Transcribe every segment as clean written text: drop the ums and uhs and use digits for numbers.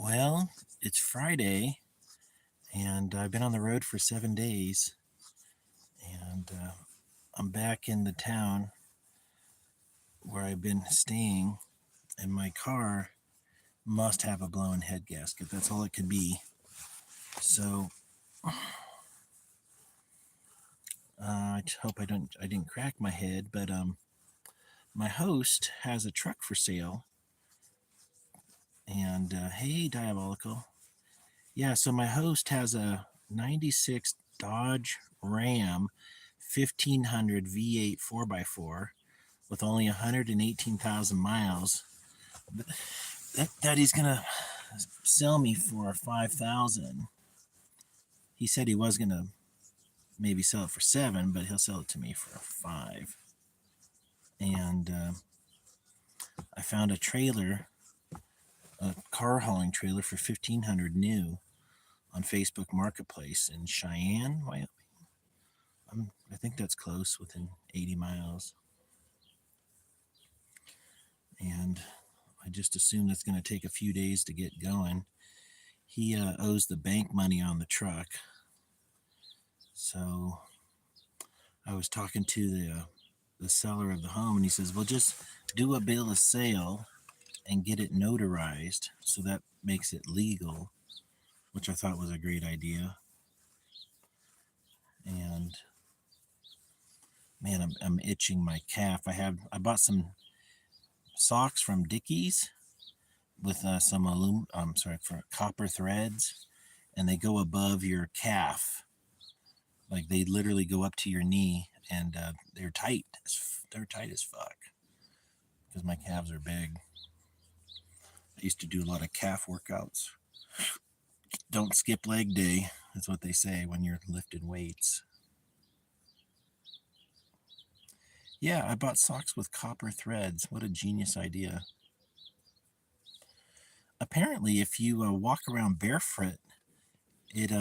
Well, it's Friday, and I've been on the road for 7 days, and I'm back in the town where I've been staying, and my car must have a blown head gasket. That's all it could be. So I hope I didn't crack my head, but my host has a truck for sale, and hey, Diabolical. Yeah, so my host has a 96 Dodge Ram 1500 V8 4x4 with only 118,000 miles that he's gonna sell me for 5,000. He said he was gonna maybe sell it for 7, but he'll sell it to me for 5. And I found a trailer, a car hauling trailer for 1,500 new on Facebook Marketplace in Cheyenne, Wyoming. I think that's close, within 80 miles. And I just assume that's going to take a few days to get going. He owes the bank money on the truck. So I was talking to the seller of the home, and he says, well, just do a bill of sale and get it notarized. So that makes it legal, which I thought was a great idea. And man, I'm itching my calf. I bought some socks from Dickies with some for copper threads, and they go above your calf. Like they literally go up to your knee, and they're tight. They're tight as fuck because my calves are big. I used to do a lot of calf workouts. Don't skip leg day. That's what they say when you're lifting weights. Yeah, I bought socks with copper threads. What a genius idea. Apparently, if you walk around barefoot, it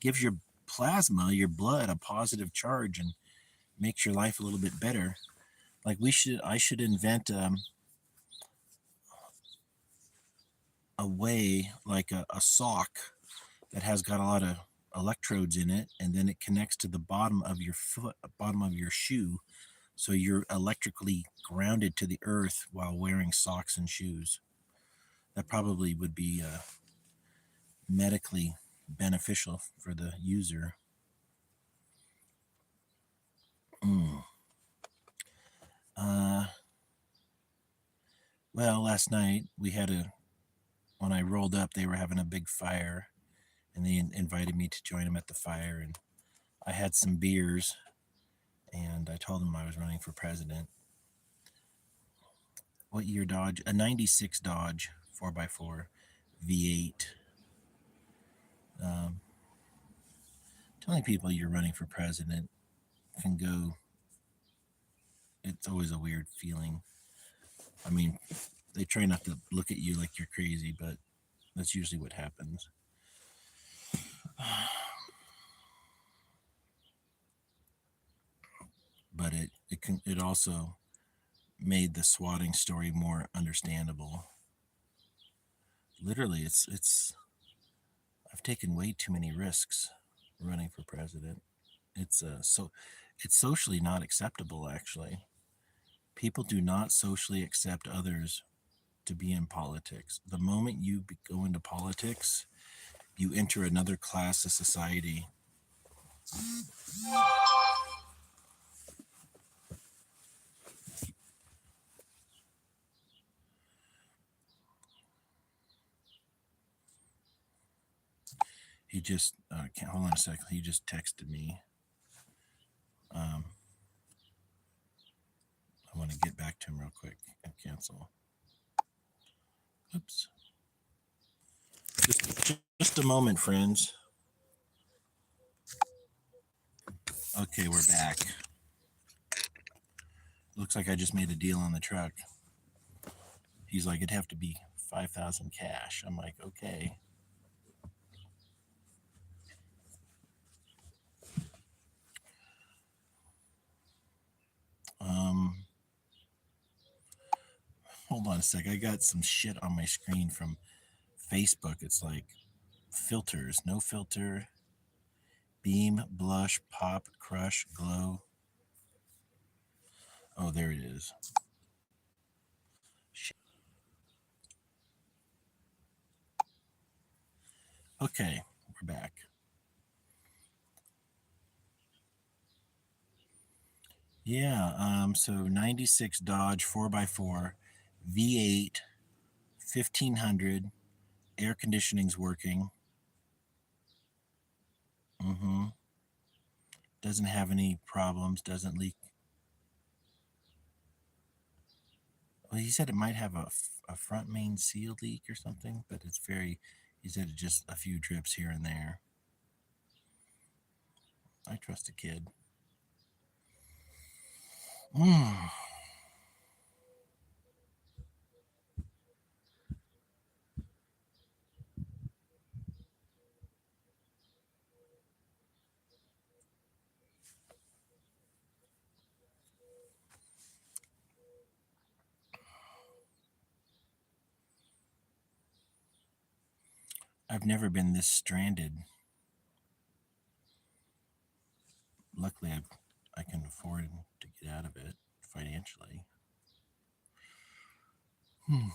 gives your plasma, your blood, a positive charge and makes your life a little bit better. Like I should invent a way, like a sock that has got a lot of electrodes in it, and then it connects to the bottom of your foot, bottom of your shoe, so you're electrically grounded to the earth while wearing socks and shoes. That probably would be medically beneficial for the user. Mm. Uh, well, last night when I rolled up, they were having a big fire, and they invited me to join them at the fire, and I had some beers, and I told them I was running for president. What year Dodge? A 96 Dodge 4x4 V8. Telling people you're running for president can go, it's always a weird feeling. I mean, they try not to look at you like you're crazy, but that's usually what happens. But it also made the swatting story more understandable. Literally, I've taken way too many risks running for president. It's socially not acceptable, actually. People do not socially accept others to be in politics. The moment you go into politics, you enter another class of society. He just hold on a second. He just texted me. I want to get back to him real quick and cancel. Oops. Just a moment, friends. Okay, we're back. Looks like I just made a deal on the truck. He's like, it'd have to be 5,000 cash. I'm like, okay. Hold on a sec. I got some shit on my screen from Facebook, it's like filters, no filter, beam, blush, pop, crush, glow. Oh, there it is. Okay, we're back. Yeah, so 96 Dodge 4x4, V8, 1500, air conditioning's working. Mm-hmm. Doesn't have any problems, doesn't leak. Well, he said it might have a front main seal leak or something, but it's very, he said it just a few drips here and there. I trust a kid. Mm. I've never been this stranded. Luckily, I can afford to get out of it financially. Hmm.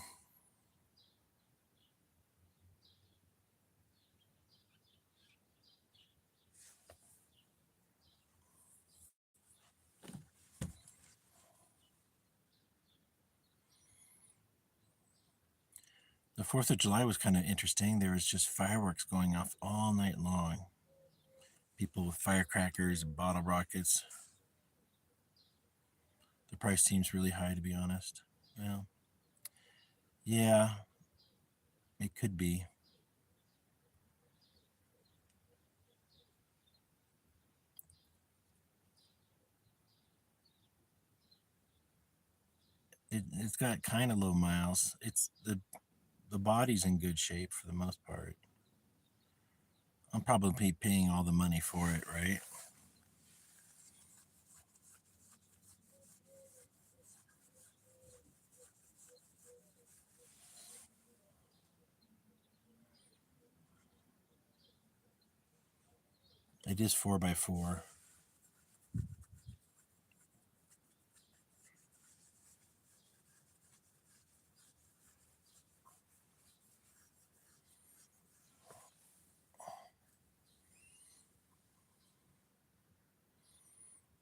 The 4th of July was kind of interesting. There was just fireworks going off all night long. People with firecrackers and bottle rockets. The price seems really high, to be honest. Well, yeah, it could be. It's got kind of low miles. It's the body's in good shape for the most part. I'm probably paying all the money for it, right? It is 4x4.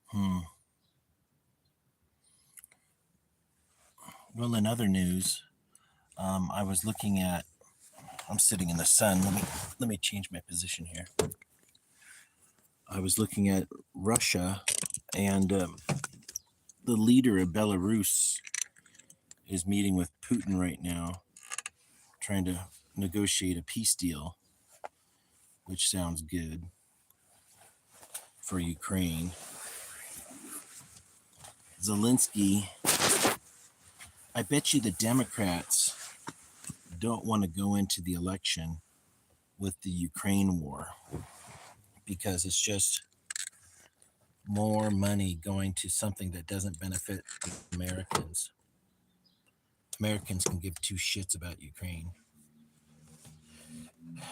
Hmm. Well, in other news, I was looking at. I'm sitting in the sun. Let me change my position here. I was looking at Russia, and the leader of Belarus is meeting with Putin right now, trying to negotiate a peace deal, which sounds good for Ukraine. Zelensky, I bet you the Democrats don't want to go into the election with the Ukraine war because it's just more money going to something that doesn't benefit Americans. Americans can give two shits about Ukraine. I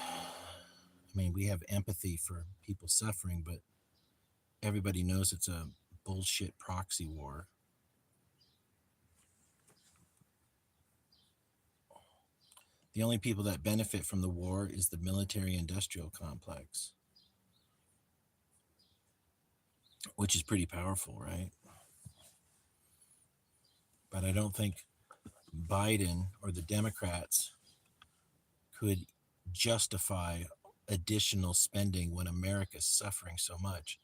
mean, we have empathy for people suffering, but everybody knows it's a bullshit proxy war. The only people that benefit from the war is the military industrial complex, which is pretty powerful, right? But I don't think Biden or the Democrats could justify additional spending when America's suffering so much.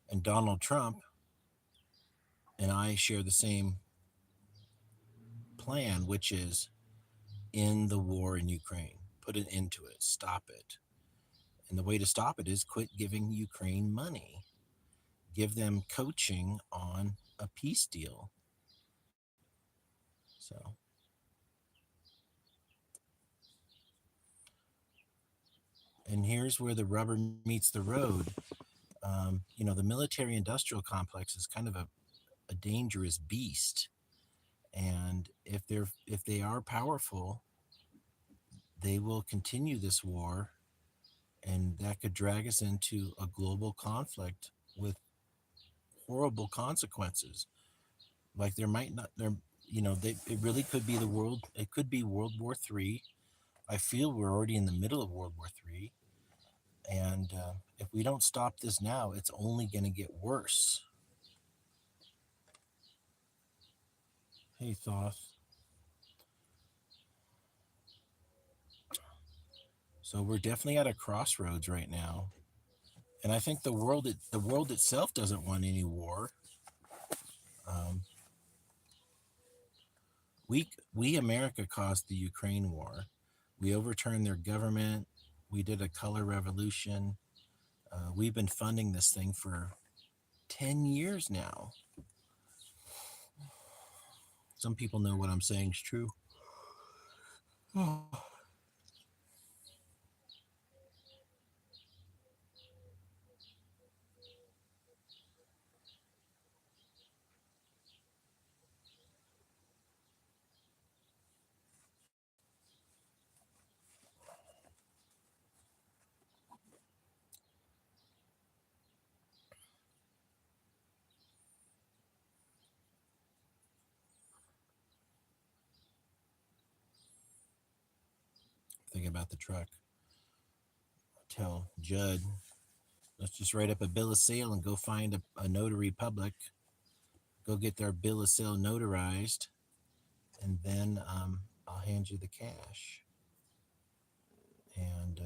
And Donald Trump and I share the same plan, which is end the war in Ukraine, put an end to it, stop it. And the way to stop it is quit giving Ukraine money, give them coaching on a peace deal. So, and here's where the rubber meets the road. The military industrial complex is kind of a dangerous beast. And if they are powerful, they will continue this war, and that could drag us into a global conflict with horrible consequences. Like there might not there, it really could be the world. It could be World War III. I feel we're already in the middle of World War III, and if we don't stop this now, it's only going to get worse. Hey, Thoth. So we're definitely at a crossroads right now, and I think the world itself doesn't want any war. Um, we America caused the Ukraine war. We overturned their government. We did a color revolution. We've been funding this thing for 10 years now. Some people know what I'm saying is true. Think about the truck. Tell Judd, let's just write up a bill of sale and go find a notary public. Go get their bill of sale notarized, and then I'll hand you the cash. And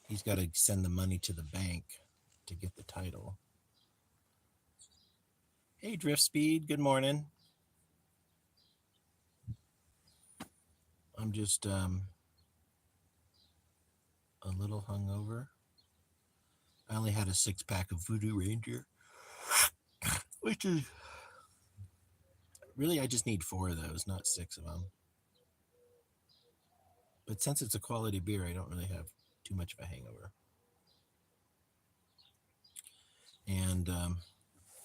he's got to send the money to the bank to get the title. Hey, Drift Speed, good morning. I'm just a little hungover. I only had a 6-pack of Voodoo Ranger, which is really, I just need 4 of those, not 6 of them. But since it's a quality beer, I don't really have too much of a hangover. And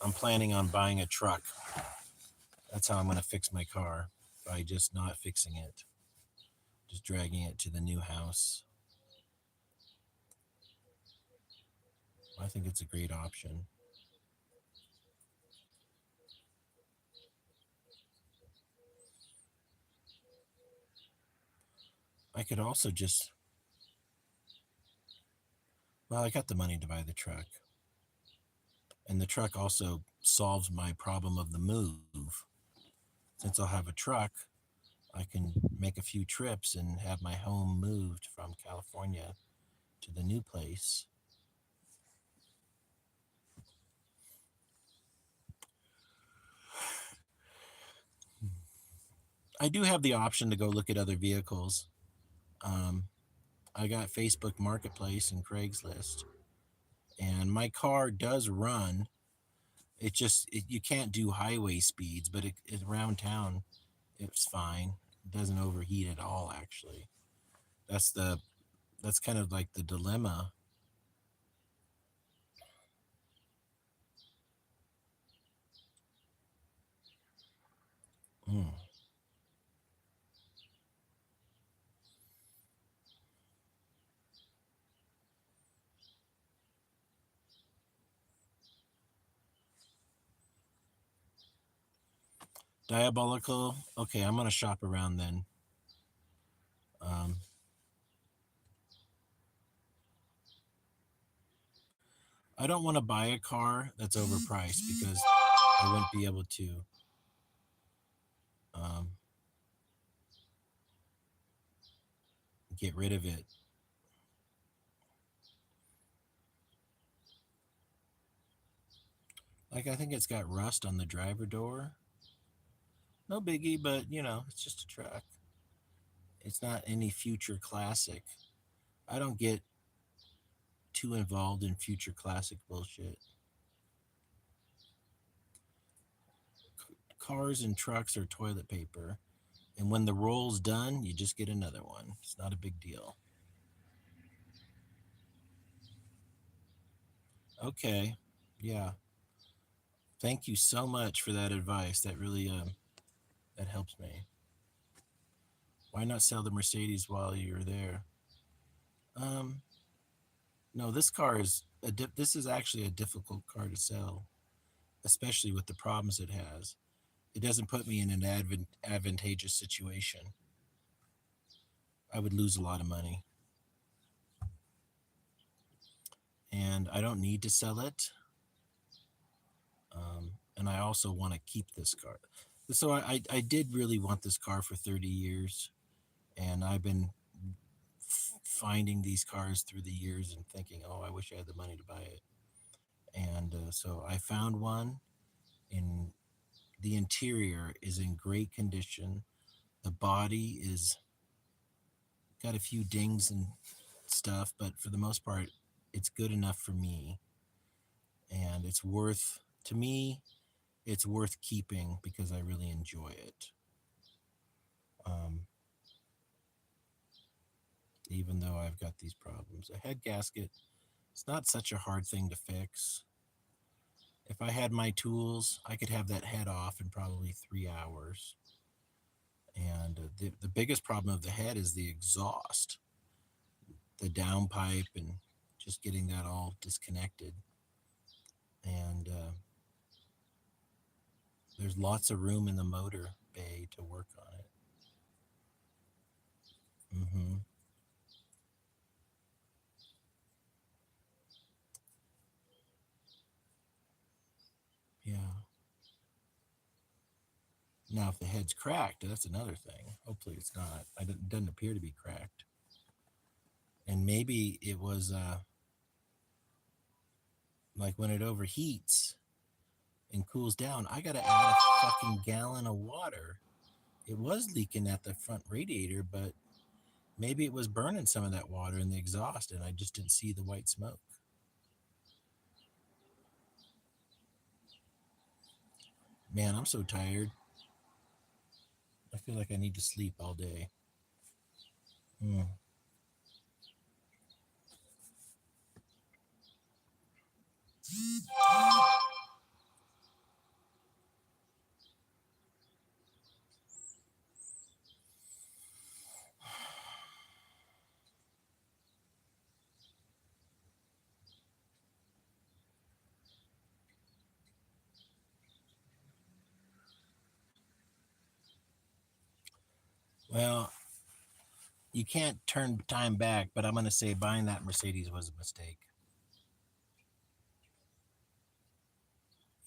I'm planning on buying a truck. That's how I'm going to fix my car, by just not fixing it, just dragging it to the new house. I think it's a great option. I could also just, well, I got the money to buy the truck. And the truck also solves my problem of the move. Since I'll have a truck, I can make a few trips and have my home moved from California to the new place. I do have the option to go look at other vehicles. Um, I got Facebook Marketplace and Craigslist, and my car does run. You can't do highway speeds, but around town, it's fine. It doesn't overheat at all. Actually, that's the that's kind of like the dilemma. Mm. Diabolical. Okay, I'm gonna shop around then. Um, I don't want to buy a car that's overpriced because I wouldn't be able to um, get rid of it. Like I think it's got rust on the driver door. No biggie, but it's just a truck. It's not any future classic. I don't get too involved in future classic bullshit. Cars and trucks are toilet paper, and when the roll's done, you just get another one. It's not a big deal. Okay, yeah. Thank you so much for that advice. That really that helps me. Why not sell the Mercedes while you're there? Um, no, this car is this is actually a difficult car to sell, especially with the problems it has. It doesn't put me in an advantageous situation. I would lose a lot of money, and I don't need to sell it. And I also want to keep this car. So I did really want this car for 30 years, and I've been finding these cars through the years and thinking, oh, I wish I had the money to buy it. And so I found one. In the interior is in great condition. The body is got a few dings and stuff, but for the most part, it's good enough for me. And it's worth, to me, it's worth keeping because I really enjoy it. Um, even though I've got these problems. A head gasket, it's not such a hard thing to fix. If I had my tools, I could have that head off in probably 3 hours. And the biggest problem of the head is the exhaust, the downpipe, and just getting that all disconnected. And there's lots of room in the motor bay to work on it. Mm-hmm. Yeah. Now, if the head's cracked, that's another thing. Hopefully, it's not. It doesn't appear to be cracked. And maybe it was like when it overheats and cools down, I got to add a fucking gallon of water. It was leaking at the front radiator, but maybe it was burning some of that water in the exhaust and I just didn't see the white smoke. Man, I'm so tired. I feel like I need to sleep all day. Hmm. Well, you can't turn time back, but I'm going to say buying that Mercedes was a mistake.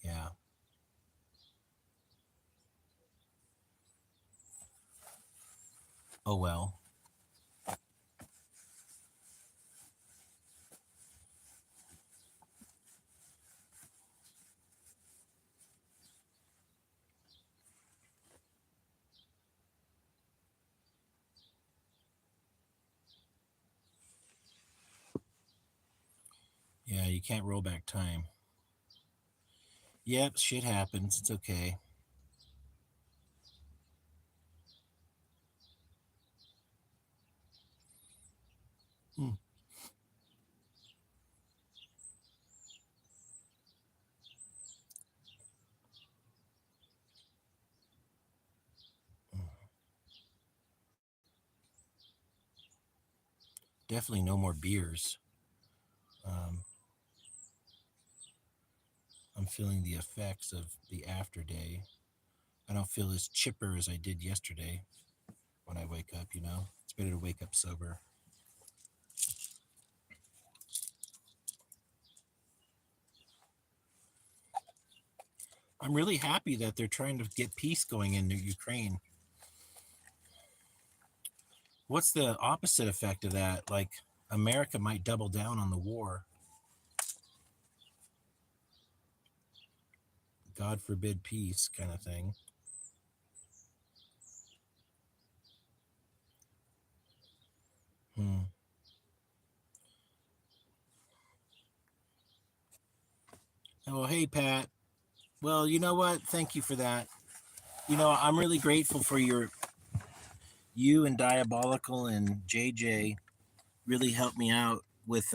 Yeah. Oh, well. Yeah, you can't roll back time. Yep, shit happens. It's okay. Hmm. Definitely no more beers. Um, I'm feeling the effects of the after day. I don't feel as chipper as I did yesterday when I wake up. It's better to wake up sober. I'm really happy that they're trying to get peace going in Ukraine. What's the opposite effect of that? Like, America might double down on the war. God forbid peace, kind of thing. Hmm. Oh, hey, Pat. Well, you know what? Thank you for that. I'm really grateful for you and Diabolical and JJ really helped me out with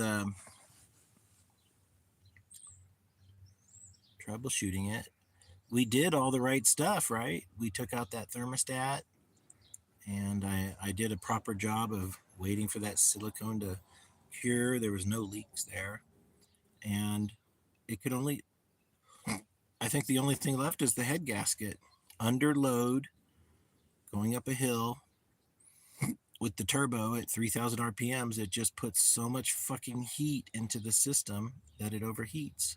troubleshooting it. We did all the right stuff, right? We took out that thermostat and I did a proper job of waiting for that silicone to cure. There was no leaks there, and it could only. I think the only thing left is the head gasket. Under load, going up a hill with the turbo at 3,000 RPMs, it just puts so much fucking heat into the system that it overheats.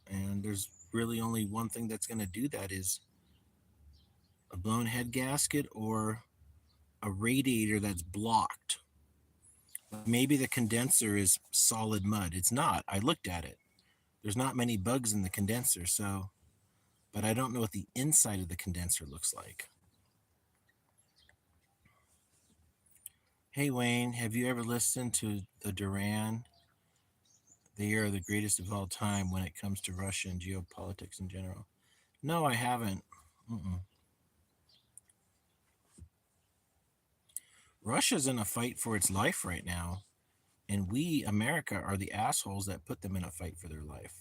And there's really only one thing that's going to do that is a blown head gasket or a radiator that's blocked. Maybe the condenser is solid mud. It's not. I looked at it. There's not many bugs in the condenser, so, but I don't know what the inside of the condenser looks like. Hey Wayne, have you ever listened to the Duran? They are the greatest of all time when it comes to Russia and geopolitics in general. No, I haven't. Mm-mm. Russia's in a fight for its life right now, and we, America, are the assholes that put them in a fight for their life.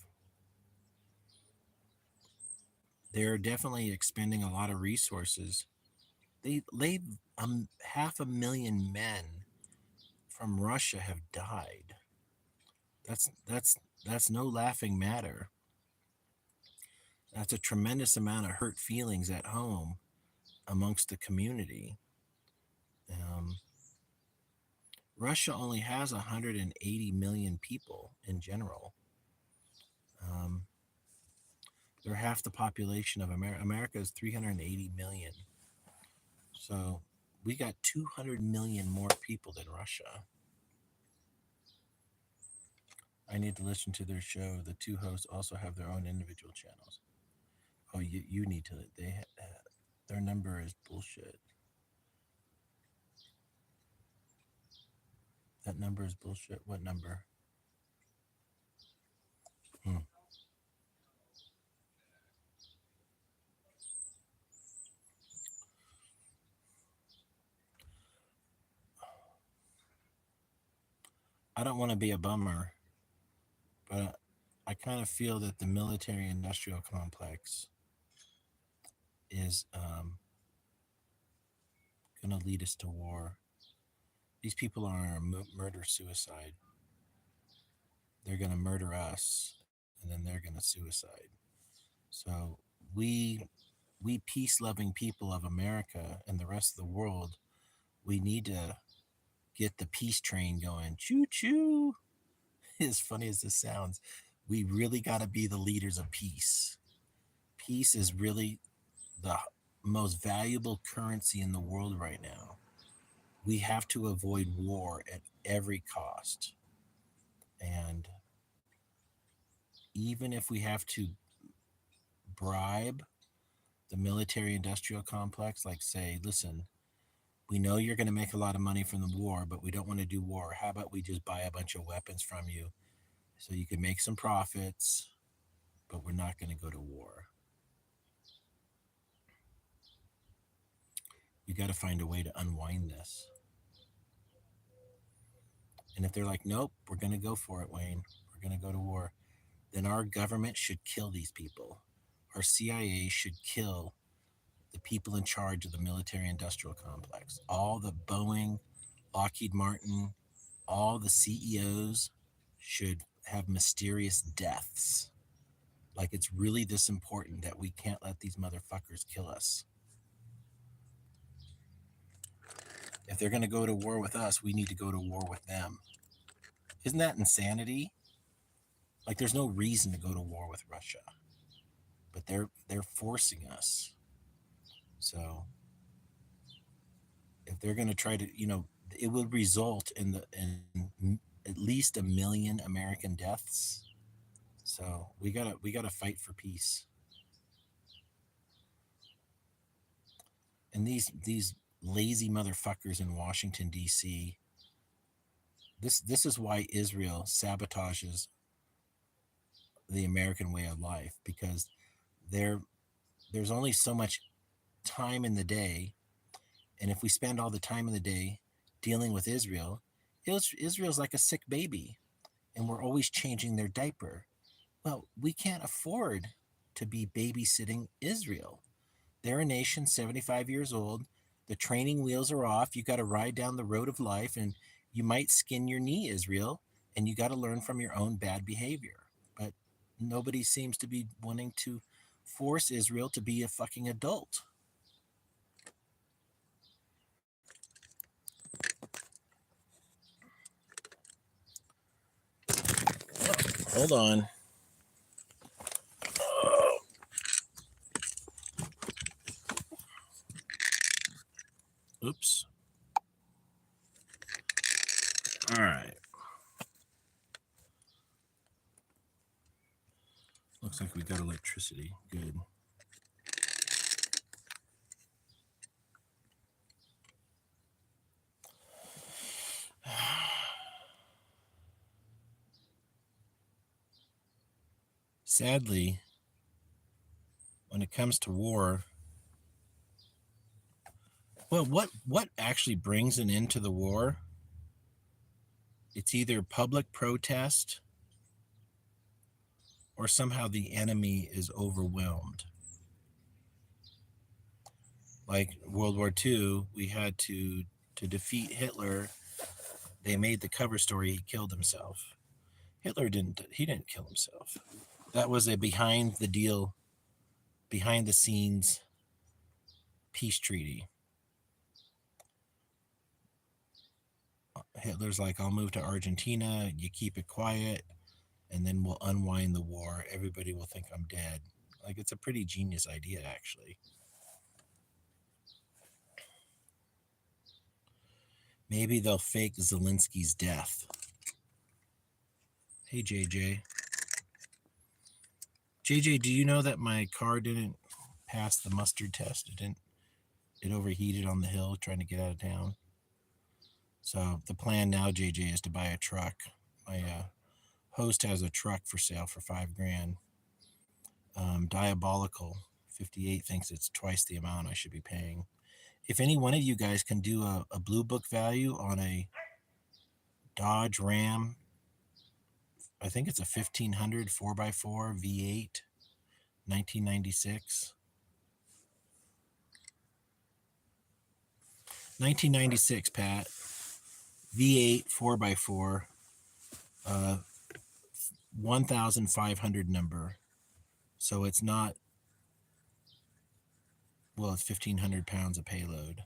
They're definitely expending a lot of resources. They 500,000 men from Russia have died. That's no laughing matter. That's a tremendous amount of hurt feelings at home amongst the community. Um, Russia only has 180 million people in general. Um, they're half the population of America. America is 380 million. So we got 200 million more people than Russia. I need to listen to their show. The two hosts also have their own individual channels. Oh, you need to. Their number is bullshit. That number is bullshit. What number? Hmm. I don't want to be a bummer, but I kind of feel that the military industrial complex is going to lead us to war. These people are murder suicide. They're going to murder us, and then they're going to suicide. So we we peace loving people of America and the rest of the world, we need to get the peace train going. Choo choo. As funny as this sounds, we really got to be the leaders of peace. Peace is really the most valuable currency in the world right now. We have to avoid war at every cost. And even if we have to bribe the military industrial complex, like say, listen, we know you're going to make a lot of money from the war, but we don't want to do war. How about we just buy a bunch of weapons from you so you can make some profits, but we're not going to go to war? We got to find a way to unwind this. And if they're like, nope, we're going to go for it, Wayne, we're going to go to war, then our government should kill these people. Our CIA should kill the people in charge of the military industrial complex. All the Boeing, Lockheed Martin, all the CEOs should have mysterious deaths. Like it's really this important that we can't let these motherfuckers kill us. If they're going to go to war with us, we need to go to war with them. Isn't that insanity? Like there's no reason to go to war with Russia, but they're forcing us. So if they're going to try to, it would result in at least 1 million American deaths. So we gotta fight for peace. And these lazy motherfuckers in Washington D.C. This is why Israel sabotages the American way of life, because there's only so much time in the day, and if we spend all the time in the day dealing with Israel, Israel's like a sick baby, and we're always changing their diaper. Well, we can't afford to be babysitting Israel. They're a nation 75 years old. The training wheels are off. You got to ride down the road of life, and you might skin your knee, Israel, and you got to learn from your own bad behavior. But nobody seems to be wanting to force Israel to be a fucking adult. Hold on. Oops. All right. Looks like we got electricity. Good. Sadly, when it comes to war, well, what actually brings an end to the war? It's either public protest or somehow the enemy is overwhelmed. Like World War II, we had to defeat Hitler. They made the cover story he killed himself. Hitler didn't. He didn't kill himself. That was a behind the scenes peace treaty. Hitler's like, I'll move to Argentina. You keep it quiet, and then we'll unwind the war. Everybody will think I'm dead. Like, it's a pretty genius idea, actually. Maybe they'll fake Zelensky's death. Hey, JJ. JJ, do you know that my car didn't pass the mustard test? It overheated on the hill trying to get out of town. So the plan now, JJ, is to buy a truck. My host has a truck for sale for $5,000. Diabolical 58 thinks it's twice the amount I should be paying. If any one of you guys can do a blue book value on a Dodge Ram, I think it's a 1500 4x4 V8, 1996. 1996, Pat. V8 4x4, 1,500 number. So it's not, well, it's 1,500 pounds of payload.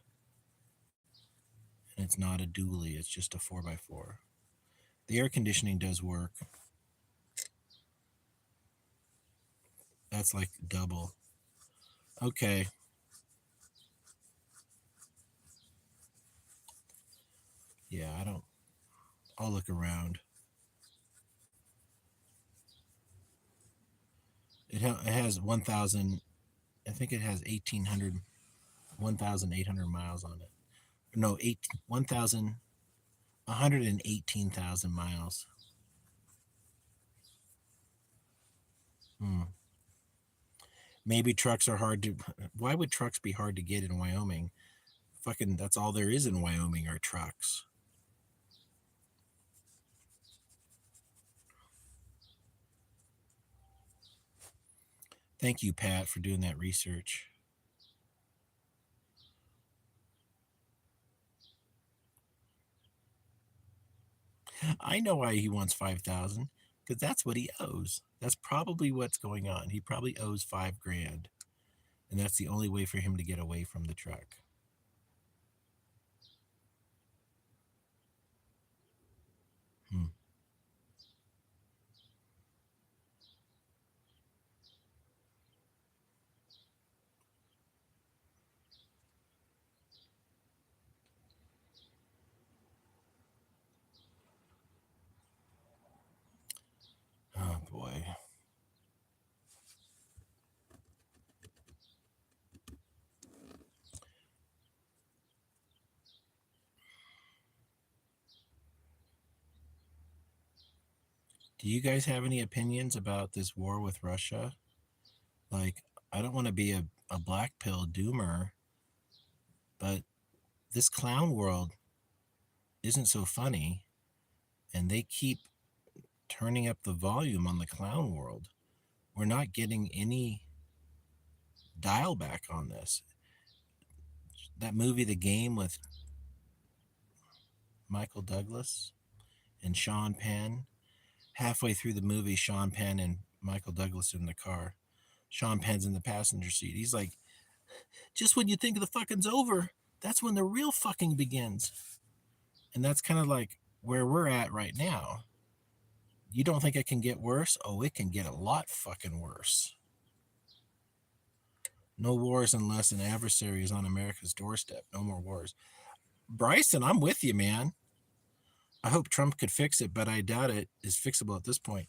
And it's not a dually, it's just a 4x4. The air conditioning does work. That's like double. Okay. Yeah, I'll look around. It has 1,000, I think it has 1,800 miles on it. No, 118,000 miles. Maybe trucks are hard to. Why would trucks be hard to get in Wyoming? Fucking, that's all there is in Wyoming are trucks. Thank you, Pat, for doing that research. I know why he wants 5,000, because that's what he owes. That's probably what's going on. He probably owes $5,000, and that's the only way for him to get away from the truck. Oh boy. Do you guys have any opinions about this war with Russia? Like, I don't want to be a black pill doomer, but this clown world isn't so funny, and they keep turning up the volume on the clown world. We're not getting any dial back on this. That movie, The Game, with Michael Douglas and Sean Penn. Halfway through the movie, Sean Penn and Michael Douglas are in the car. Sean Penn's in the passenger seat. He's like, just when you think the fucking's over, that's when the real fucking begins. And that's kind of like where we're at right now. You don't think it can get worse? Oh, it can get a lot fucking worse. No wars unless an adversary is on America's doorstep. No more wars. Bryson, I'm with you, man. I hope Trump could fix it, but I doubt it is fixable at this point.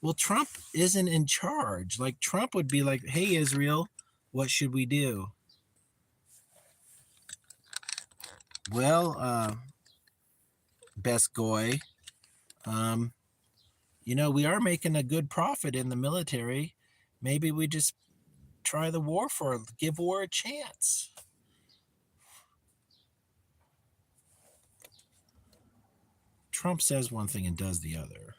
Well, Trump isn't in charge. Like, Trump would be like, hey, Israel, what should we do? Well, best goy, we are making a good profit in the military. Maybe we just try the war give war a chance. Trump says one thing and does the other.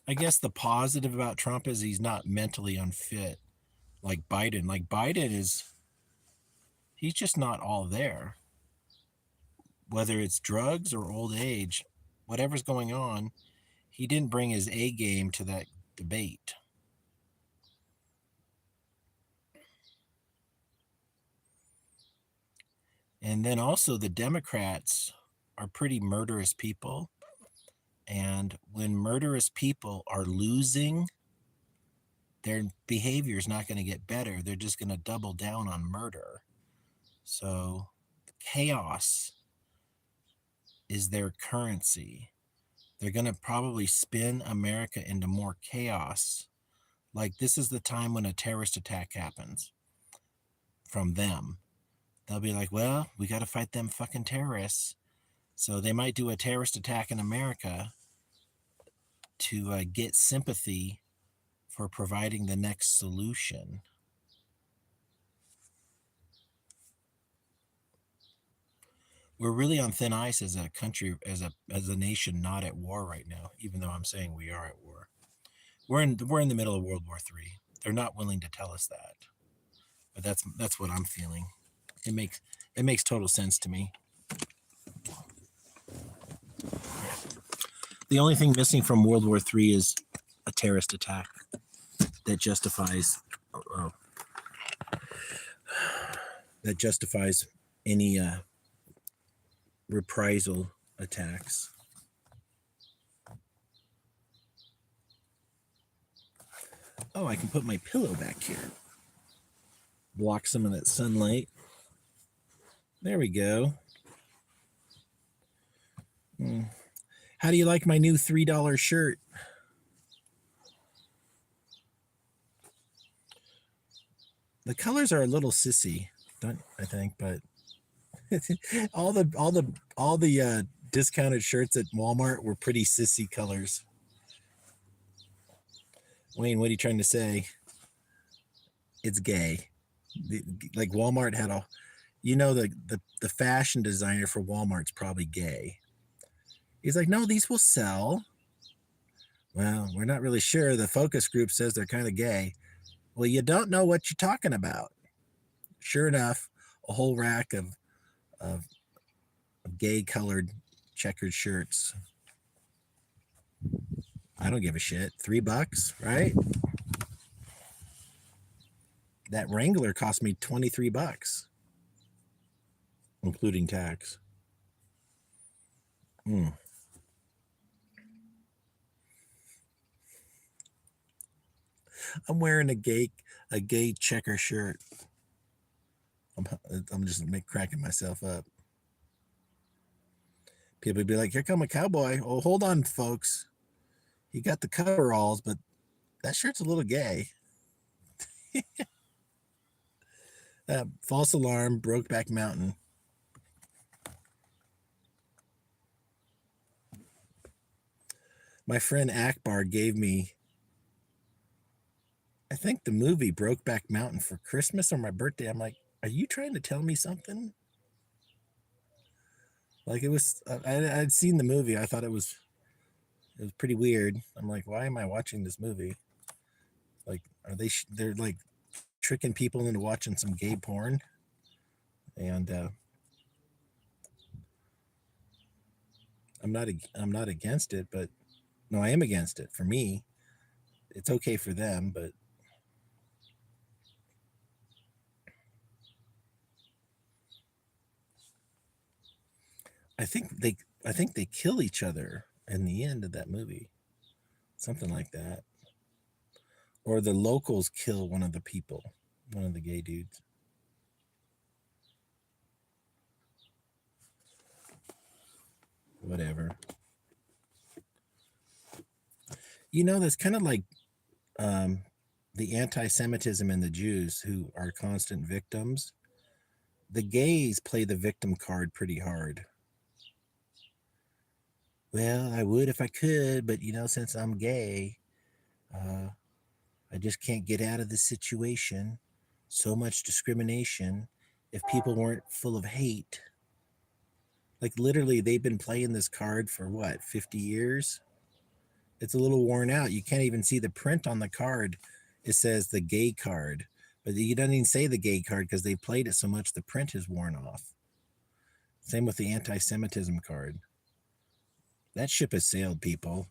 I guess the positive about Trump is he's not mentally unfit like Biden. Like Biden he's just not all there. Whether it's drugs or old age, whatever's going on, he didn't bring his A game to that debate. And then also the Democrats are pretty murderous people. And when murderous people are losing, their behavior is not going to get better. They're just going to double down on murder. So chaos is their currency. They're going to probably spin America into more chaos. Like, this is the time when a terrorist attack happens from them. They'll be like, well, we got to fight them fucking terrorists. So they might do a terrorist attack in America to get sympathy for providing the next solution. We're really on thin ice as a country, as a nation not at war right now, even though I'm saying we are at war. We're in the middle of World War III. They're not willing to tell us that. But that's what I'm feeling. It makes total sense to me. The only thing missing from World War III is a terrorist attack that justifies any reprisal attacks. Oh, I can put my pillow back here. Block some of that sunlight. There we go. How do you like my new $3 shirt? The colors are a little sissy, I think, but all the discounted shirts at Walmart were pretty sissy colors. Wayne, what are you trying to say? It's gay. Like Walmart had the fashion designer for Walmart's probably gay. He's like, no, these will sell. Well, we're not really sure. The focus group says they're kind of gay. Well, you don't know what you're talking about. Sure enough, a whole rack of gay colored checkered shirts. I don't give a shit. $3, right? That Wrangler cost me $23, including tax. I'm wearing a gay checker shirt. I'm just cracking myself up. People would be like, here come a cowboy. Oh, hold on, folks. He got the coveralls, but that shirt's a little gay. False alarm, Brokeback Mountain. My friend Akbar gave me, I think, the movie Brokeback Mountain for Christmas or my birthday. I'm like, are you trying to tell me something? Like, it was, I'd seen the movie. I thought it was pretty weird. I'm like, why am I watching this movie? Like, They're like tricking people into watching some gay porn, and I'm not against it, but no, I am against it. For me, it's okay for them, but I think they kill each other in the end of that movie, something like that, or the locals kill one of the people, one of the gay dudes. Whatever. That's kind of like um, the anti-Semitism in the Jews who are constant victims. The gays play the victim card pretty hard. Well, I would if I could, but since I'm gay, uh, I just can't get out of this situation. So much discrimination. If people weren't full of hate, like literally, they've been playing this card for what, 50 years? It's a little worn out. You can't even see the print on the card. It says the gay card, but you don't even say the gay card because they played it so much the print is worn off. Same with the anti-Semitism card. That ship has sailed, people.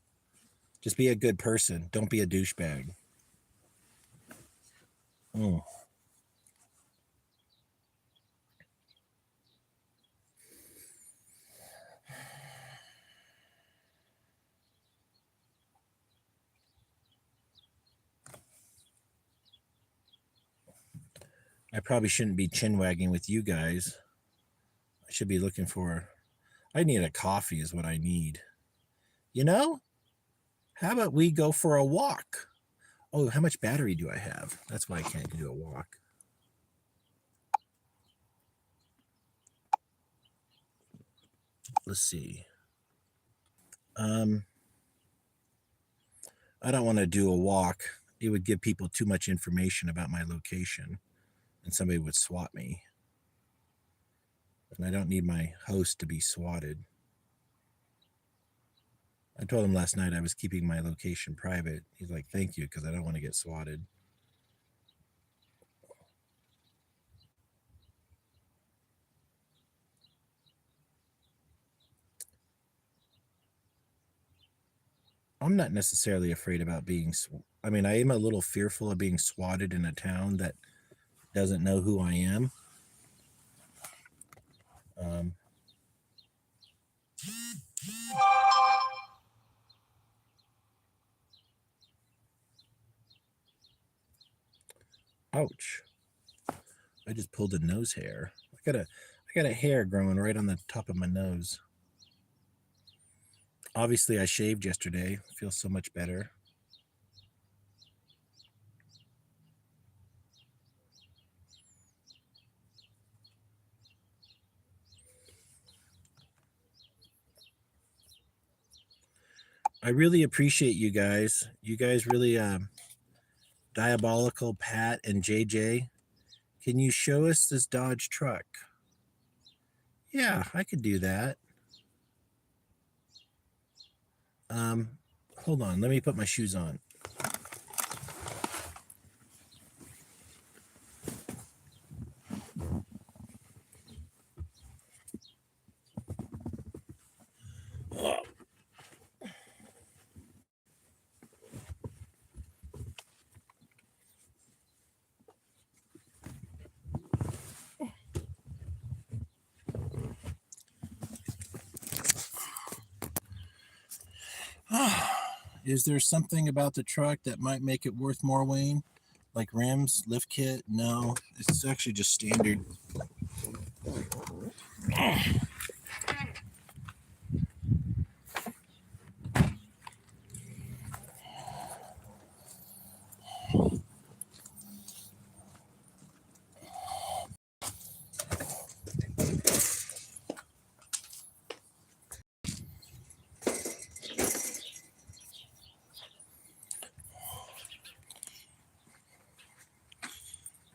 Just be a good person. Don't be a douchebag. Mm. I probably shouldn't be chin wagging with you guys. I should be looking for. I need a coffee, is what I need. How about we go for a walk? Oh, how much battery do I have? That's why I can't do a walk. Let's see. I don't want to do a walk. It would give people too much information about my location, and somebody would swat me. And I don't need my host to be swatted. I told him last night I was keeping my location private. He's like, thank you, because I don't want to get swatted. I'm not necessarily afraid about being. I mean, I am a little fearful of being swatted in a town that doesn't know who I am. Ouch! I just pulled a nose hair. I got a hair growing right on the top of my nose. Obviously, I shaved yesterday. I feel so much better. I really appreciate you guys. You guys really, Diabolical, Pat, and JJ. Can you show us this Dodge truck? Yeah, I could do that. Hold on. Let me put my shoes on. Is there something about the truck that might make it worth more, Wayne? Like rims, lift kit? No, it's actually just standard.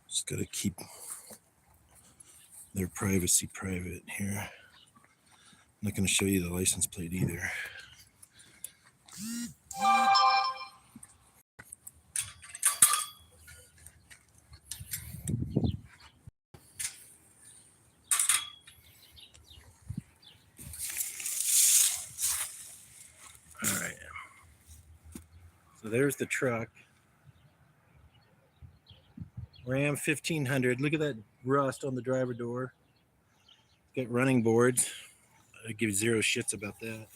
Just got to keep their privacy private here. I'm not going to show you the license plate either. So there's the truck. Ram 1500. Look at that rust on the driver door. Got running boards. I give zero shits about that.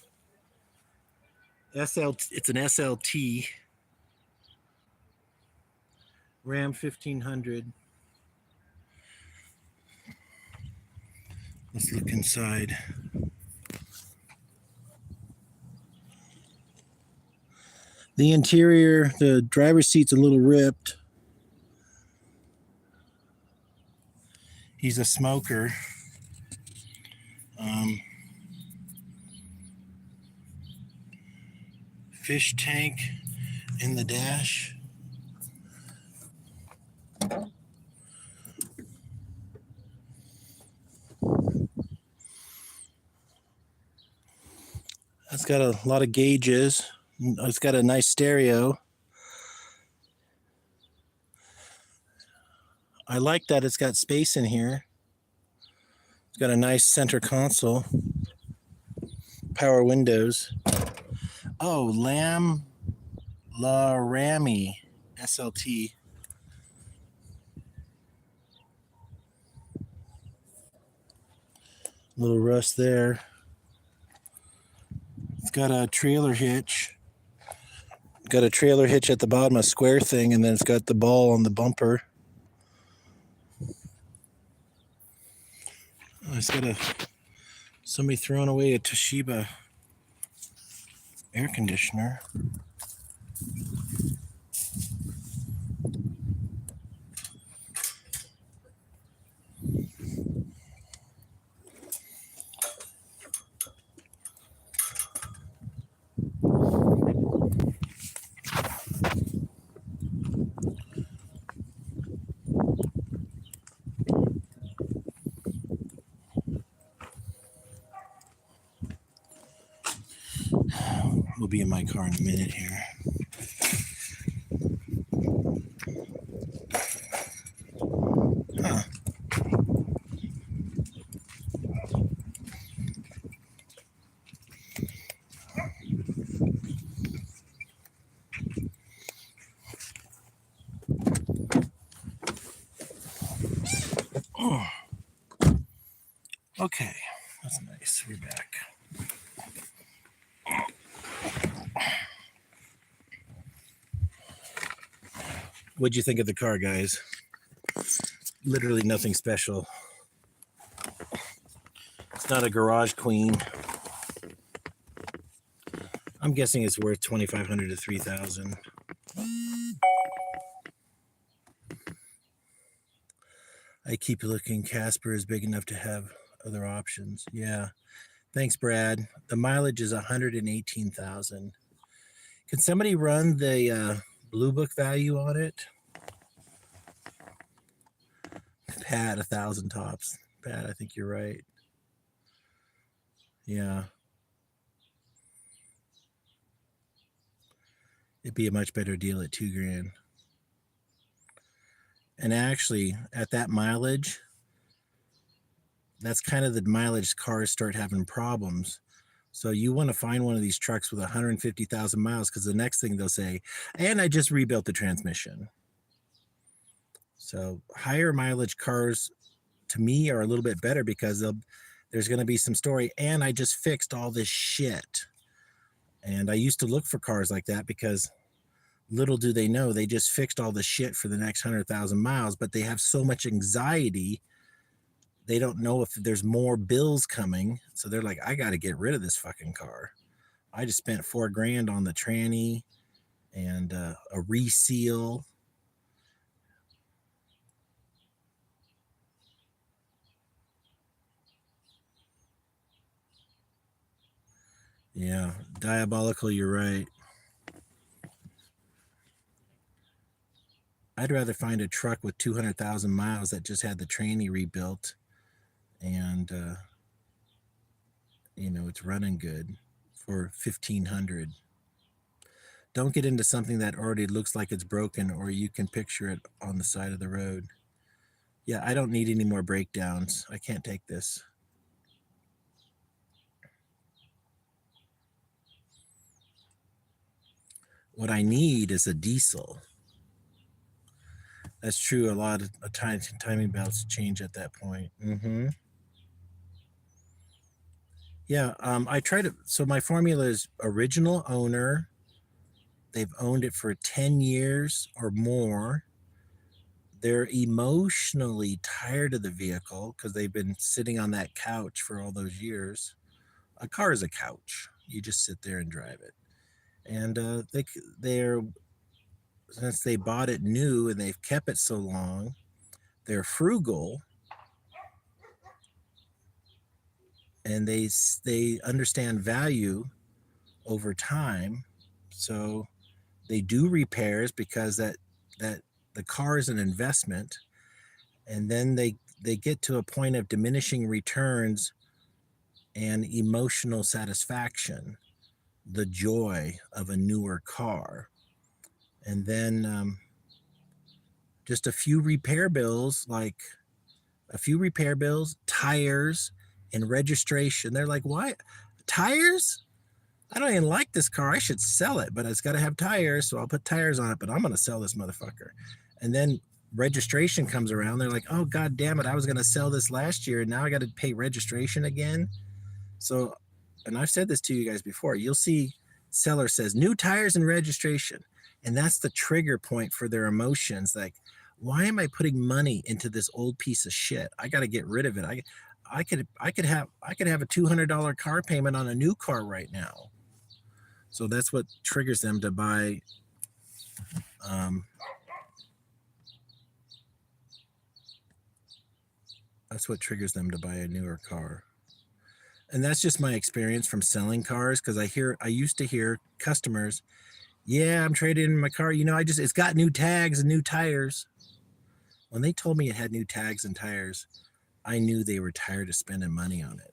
It's an SLT. Ram 1500. Let's look inside. The interior, the driver's seat's a little ripped. He's a smoker. Fish tank in the dash. It's got a lot of gauges. It's got a nice stereo. I like that it's got space in here. It's got a nice center console. Power windows. Oh, Lambright SLT. Little rust there. It's got a trailer hitch. Got a trailer hitch at the bottom, a square thing, and then it's got the ball on the bumper. It's got somebody throwing away a Toshiba air conditioner. We'll be in my car in a minute here. Huh. Oh. Okay, that's nice. We're back. What'd you think of the car, guys? Literally nothing special. It's not a garage queen. I'm guessing it's worth $2,500 to $3,000. I keep looking. Casper is big enough to have other options. Yeah. Thanks, Brad. The mileage is 118,000. Can somebody run the Blue Book value on it? Pat, 1,000 tops. Pat, I think you're right. Yeah. It'd be a much better deal at $2,000. And actually, at that mileage, that's kind of the mileage cars start having problems. So you want to find one of these trucks with 150,000 miles, because the next thing they'll say, and I just rebuilt the transmission. So higher mileage cars, to me, are a little bit better because there's going to be some story. And I just fixed all this shit. And I used to look for cars like that because little do they know, they just fixed all the shit for the next 100,000 miles, but they have so much anxiety. They don't know if there's more bills coming. So they're like, I got to get rid of this fucking car. I just spent $4,000 on the tranny and a reseal. Yeah, diabolical, you're right. I'd rather find a truck with 200,000 miles that just had the tranny rebuilt and, it's running good for $1,500. Don't get into something that already looks like it's broken or you can picture it on the side of the road. Yeah, I don't need any more breakdowns. I can't take this. What I need is a diesel. That's true. A lot of times timing belts change at that point. Yeah, I try to. So my formula is original owner. They've owned it for 10 years or more. They're emotionally tired of the vehicle because they've been sitting on that couch for all those years. A car is a couch. You just sit there and drive it. And they're since they bought it new and they've kept it so long, they're frugal and they understand value over time. So they do repairs because that the car is an investment, and then they get to a point of diminishing returns and emotional satisfaction, the joy of a newer car. And then just a few repair bills, tires, and registration. They're like, why? Tires? I don't even like this car. I should sell it, but it's got to have tires, so I'll put tires on it, but I'm going to sell this motherfucker. And then registration comes around. They're like, oh, God damn it. I was going to sell this last year, and now I got to pay registration again. So, and I've said this to you guys before, you'll see seller says new tires and registration. And that's the trigger point for their emotions. Like, why am I putting money into this old piece of shit? I got to get rid of it. I could have a $200 car payment on a new car right now. So that's what triggers them to buy. That's what triggers them to buy a newer car. And that's just my experience from selling cars, because I used to hear customers, yeah, I'm trading in my car. It's got new tags and new tires. When they told me it had new tags and tires, I knew they were tired of spending money on it.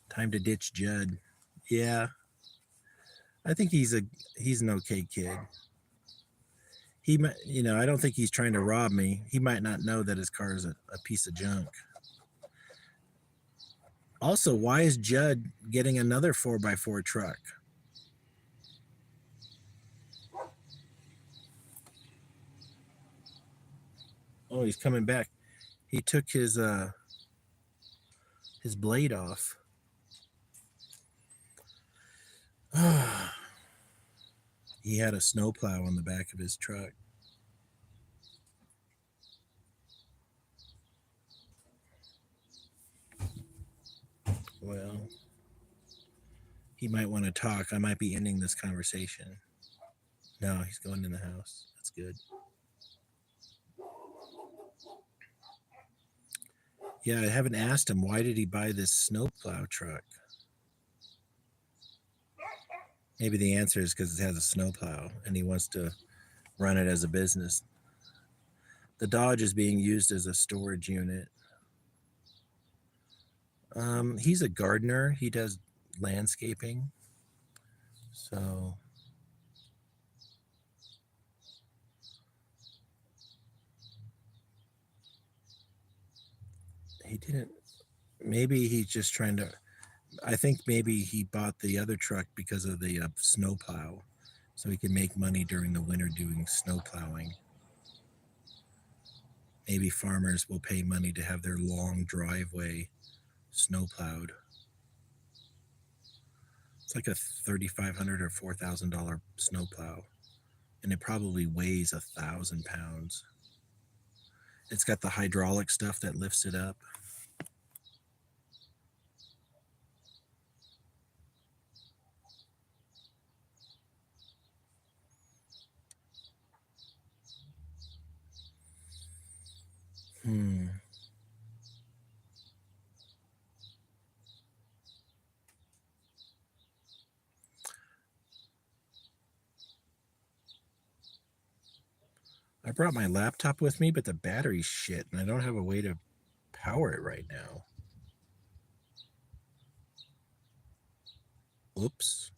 Time to ditch Judd. Yeah. I think he's an okay kid. He might, I don't think he's trying to rob me. He might not know that his car is a piece of junk. Also, why is Judd getting another 4x4 truck? Oh, he's coming back. He took his blade off. He had a snowplow on the back of his truck. Well, he might want to talk. I might be ending this conversation. No, he's going in the house. That's good. Yeah, I haven't asked him, why did he buy this snowplow truck? Maybe the answer is because it has a snowplow and he wants to run it as a business. The Dodge is being used as a storage unit. He's a gardener. He does landscaping. So he didn't. Maybe he's just trying to. I think maybe he bought the other truck because of the snowplow, so he can make money during the winter doing snow plowing. Maybe farmers will pay money to have their long driveway snow plowed. It's like a $3,500 or $4,000 snow plow, and it probably weighs 1,000 pounds. It's got the hydraulic stuff that lifts it up. I brought my laptop with me, but the battery's shit, and I don't have a way to power it right now. Oops.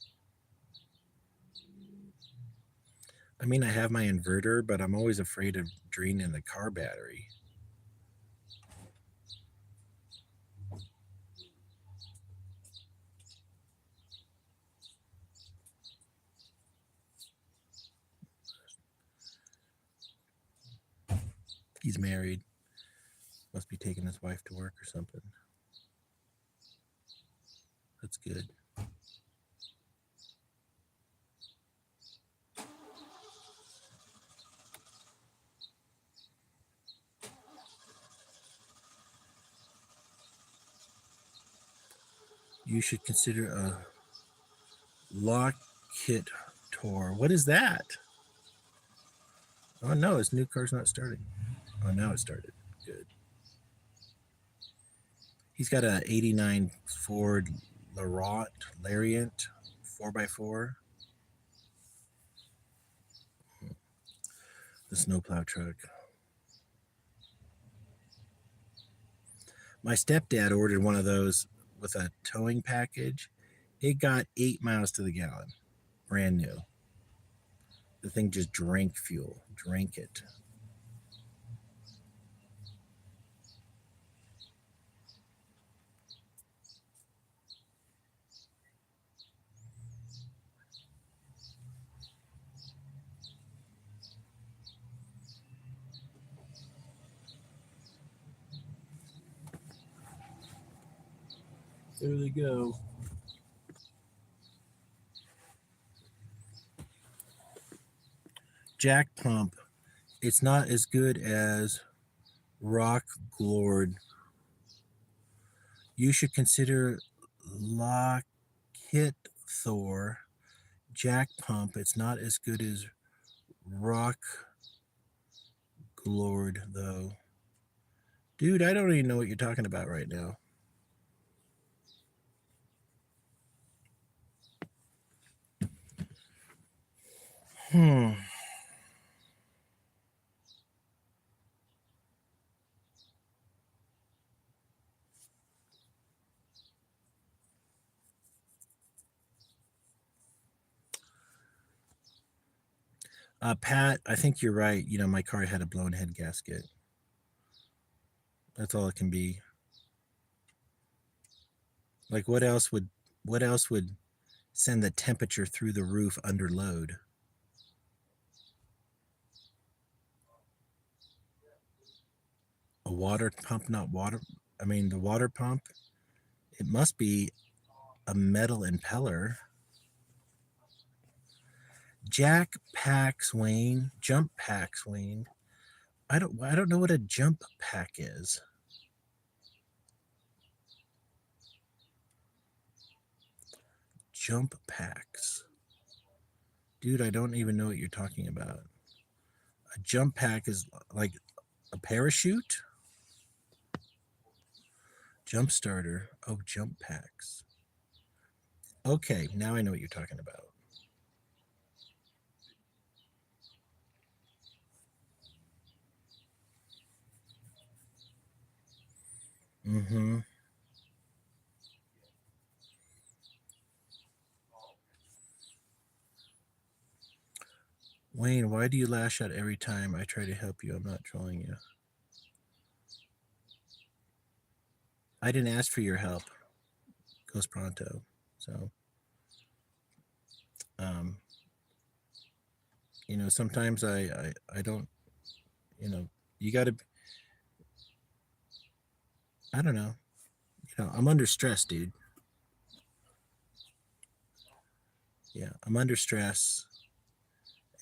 I mean, I have my inverter, but I'm always afraid of draining the car battery. He's married. Must be taking his wife to work or something. That's good. You should consider a lock kit tour. What is that? Oh no, his new car's not starting. Oh, now it started. Good. He's got a '89 Ford Lariat 4x4. The snowplow truck. My stepdad ordered one of those with a towing package. It got 8 miles to the gallon, brand new. The thing just drank fuel, drank it. There they go. Jack pump. It's not as good as Rock Glord. You should consider Lockheed Thor. Jack pump. It's not as good as Rock Glord, though. Dude, I don't even know what you're talking about right now. Pat, I think you're right. You know, my car had a blown head gasket. That's all it can be. Like, what else would send the temperature through the roof under load? A water pump, not water. I mean, the water pump. It must be a metal impeller. Jack packs Wayne, jump packs Wayne. I don't know what a jump pack is. Jump packs. Dude, I don't even know what you're talking about. A jump pack is like a parachute? Jump starter. Oh, jump packs. Okay, now I know what you're talking about. Mm-hmm. Wayne, why do you lash out every time I try to help you? I'm not trolling you. I didn't ask for your help. Goes pronto. So, you know, sometimes I don't, you know, you got to, I don't know. You know, I'm under stress, dude. Yeah, I'm under stress.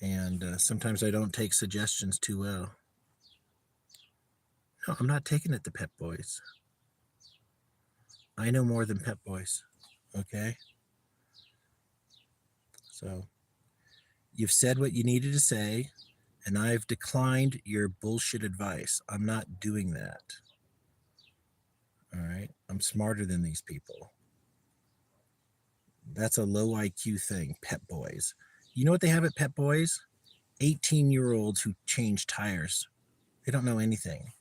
And sometimes I don't take suggestions too well. No, I'm not taking it to Pep Boys. I know more than Pep Boys. Okay? So, you've said what you needed to say, and I've declined your bullshit advice. I'm not doing that. All right? I'm smarter than these people. That's a low IQ thing, Pep Boys. You know what they have at Pep Boys? 18-year-olds who change tires. They don't know anything.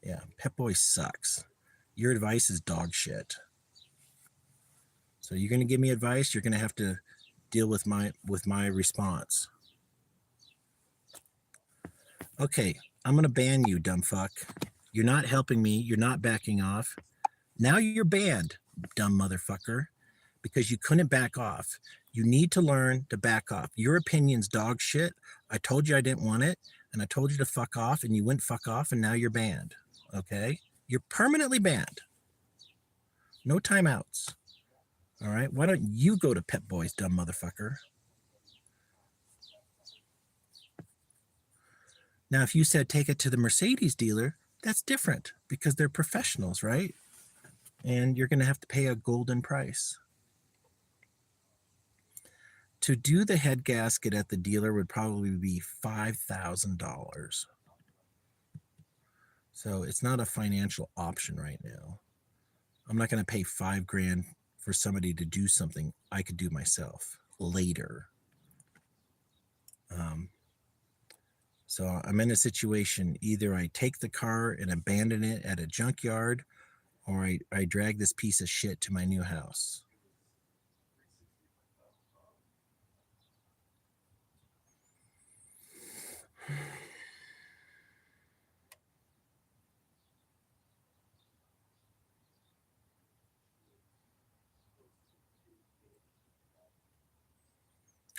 Yeah, Pep Boys sucks. Your advice is dog shit. So you're going to give me advice, you're going to have to deal with my response. Okay, I'm going to ban you, dumb fuck. You're not helping me. You're not backing off. Now you're banned, dumb motherfucker, because you couldn't back off. You need to learn to back off. Your opinion's dog shit. I told you I didn't want it, and I told you to fuck off, and you wouldn't fuck off, and now you're banned. Okay? You're permanently banned. No timeouts. All right? Why don't you go to Pet Boys, dumb motherfucker? Now, if you said take it to the Mercedes dealer, that's different because they're professionals, right? And you're going to have to pay a golden price. To do the head gasket at the dealer would probably be $5,000. So it's not a financial option right now. I'm not going to pay $5,000 for somebody to do something I could do myself later. So I'm in a situation, either I take the car and abandon it at a junkyard, or I drag this piece of shit to my new house.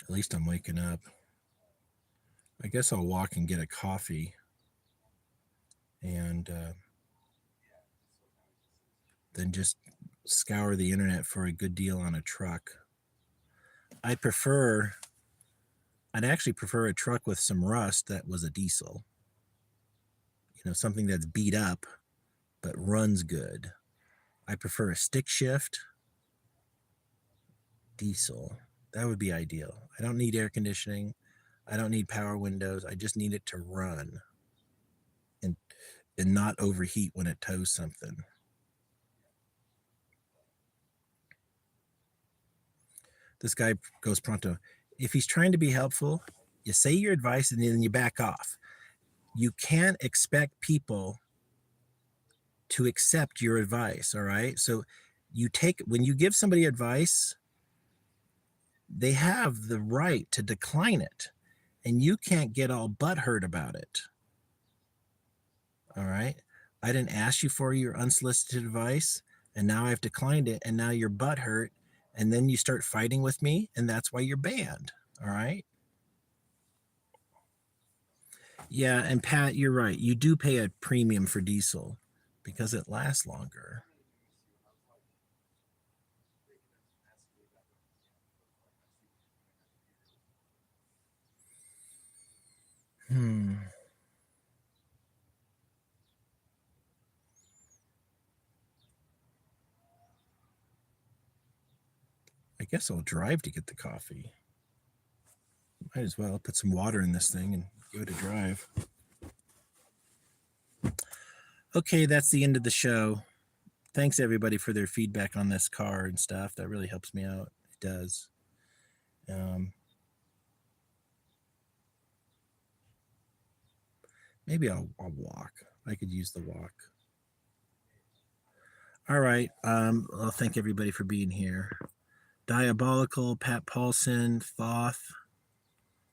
At least I'm waking up. I guess I'll walk and get a coffee and then just scour the internet for a good deal on a truck. I'd actually prefer a truck with some rust that was a diesel. You know, something that's beat up but runs good. I prefer a stick shift diesel. That would be ideal. I don't need air conditioning. I don't need power windows. I just need it to run and not overheat when it tows something. This guy goes pronto. If he's trying to be helpful, you say your advice and then you back off. You can't expect people to accept your advice, all right? So when you give somebody advice, they have the right to decline it, and you can't get all butthurt about it. All right? I didn't ask you for your unsolicited advice, and now I've declined it, and now you're butthurt, and then you start fighting with me, and that's why you're banned. All right? Yeah, and Pat, you're right. You do pay a premium for diesel because it lasts longer. I guess I'll drive to get the coffee. Might as well put some water in this thing and give it a drive. Okay, that's the end of the show. Thanks everybody for their feedback on this car and stuff. That really helps me out. It does. Maybe I'll walk. I could use the walk. All right. I'll thank everybody for being here. Diabolical, Pat Paulson, Thoth,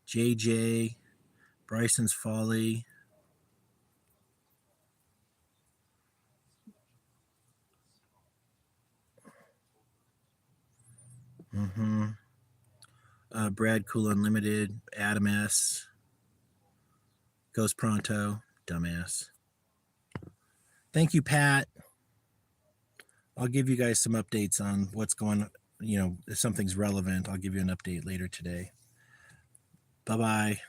JJ, Bryson's Folly. Brad Cool Unlimited, Adam S. Goes Pronto, dumbass. Thank you, Pat. I'll give you guys some updates on what's going on. You know, if something's relevant, I'll give you an update later today. Bye-bye.